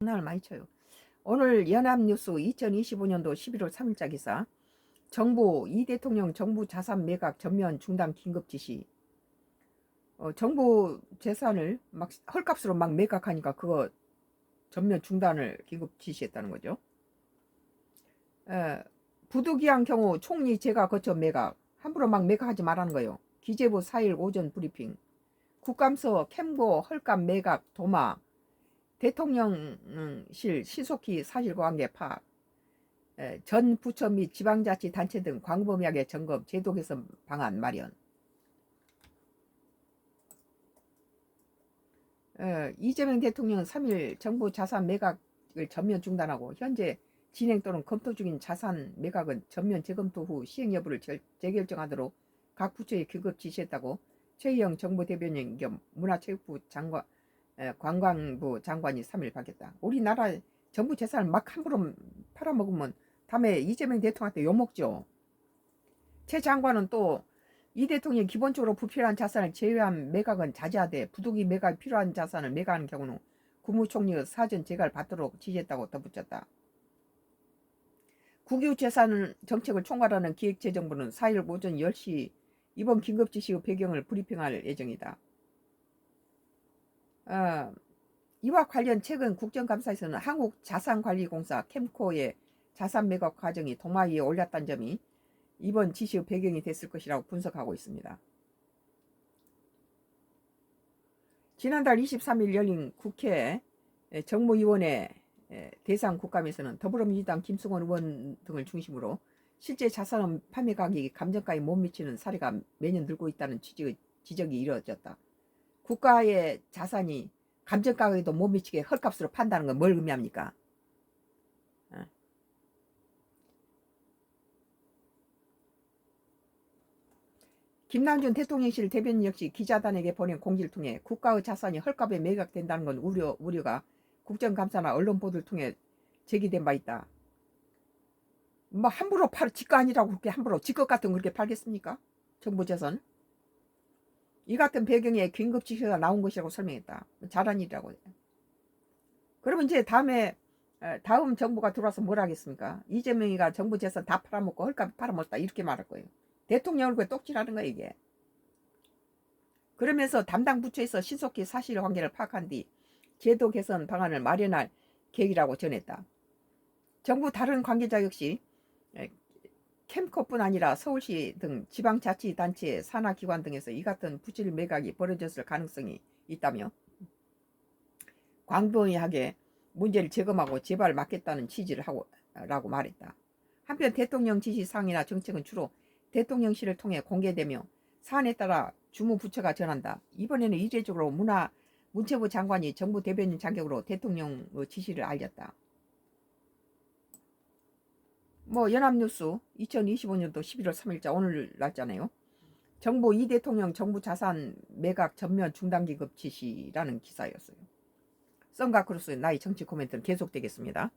장난을 많이 쳐요. 오늘 연합뉴스 2025년도 11월 3일자 기사. 정부 이 대통령 정부 자산 매각 전면 중단 긴급 지시. 정부 재산을 막 헐값으로 막 매각하니까 그거 전면 중단을 긴급 지시했다는 거죠. 부득이한 경우 총리 재가 거쳐 매각, 함부로 막 매각하지 말라는 거예요. 기재부 4일 오전 브리핑. 국감서 캠고 헐값 매각 도마, 대통령실 신속히 사실관계 파악, 전 부처 및 지방자치단체 등 광범위하게 점검, 제도 개선 방안 마련. 이재명 대통령은 3일 정부 자산 매각을 전면 중단하고 현재 진행 또는 검토 중인 자산 매각은 전면 재검토 후 시행 여부를 재결정하도록 각 부처에 긴급 지시했다고 최희영 정부 대변인 겸 문화체육부 장관, 관광부 장관이 3일 밝혔다. 우리나라 정부 재산을 막 함부로 팔아먹으면 다음에 이재명 대통령한테 욕먹죠. 최 장관은 또 이 대통령이 기본적으로 부필한 자산을 제외한 매각은 자제하되 부득이 매각이 필요한 자산을 매각하는 경우는 국무총리의 사전 재가를 받도록 지시했다고 덧붙였다. 국유재산 정책을 총괄하는 기획재정부는 4일 오전 10시 이번 긴급지시의 배경을 브리핑할 예정이다. 이와 관련 최근 국정감사에서는 한국자산관리공사 캠코의 자산 매각 과정이 도마 위에 올랐다는 점이 이번 지시의 배경이 됐을 것이라고 분석하고 있습니다. 지난달 23일 열린 국회 정무위원회 대상 국감에서는 더불어민주당 김승원 의원 등을 중심으로 실제 자산 판매 가격이 감정가에 못 미치는 사례가 매년 늘고 있다는 지적이 이루어졌다. 국가의 자산이 감정가격에도 못 미치게 헐값으로 판다는 건 뭘 의미합니까? 김남준 대통령실 대변인 역시 기자단에게 보낸 공지를 통해 국가의 자산이 헐값에 매각된다는 건 우려가 국정감사나 언론 보도를 통해 제기된 바 있다. 뭐 함부로 지가 아니라고 그렇게 함부로 지것 같은 거 그렇게 팔겠습니까? 정부 재산. 이 같은 배경에 긴급 지시가 나온 것이라고 설명했다. 잘한 일이라고. 그러면 이제 다음 정부가 들어와서 뭘 하겠습니까? 이재명이가 정부 재산 다 팔아먹고 헐값 팔아먹었다 이렇게 말할 거예요. 대통령 얼굴에 똑질하는 거야 이게. 그러면서 담당 부처에서 신속히 사실관계를 파악한 뒤 제도 개선 방안을 마련할 계획이라고 전했다. 정부 다른 관계자 역시 캠코뿐 아니라 서울시 등 지방자치단체 산하기관 등에서 이 같은 부실 매각이 벌어졌을 가능성이 있다며 광범위하게 문제를 재검하고 재발을 막겠다는 취지를 라고 말했다. 한편 대통령 지시사항이나 정책은 주로 대통령실을 통해 공개되며 사안에 따라 주무부처가 전한다. 이번에는 이례적으로 문체부 장관이 정부 대변인 자격으로 대통령의 지시를 알렸다. 연합뉴스 2025년도 11월 3일자 오늘 났잖아요. 정부 이 대통령 정부 자산 매각 전면 중단 긴급 지시라는 기사였어요. 썬가 크루스 나의 정치 코멘트는 계속되겠습니다.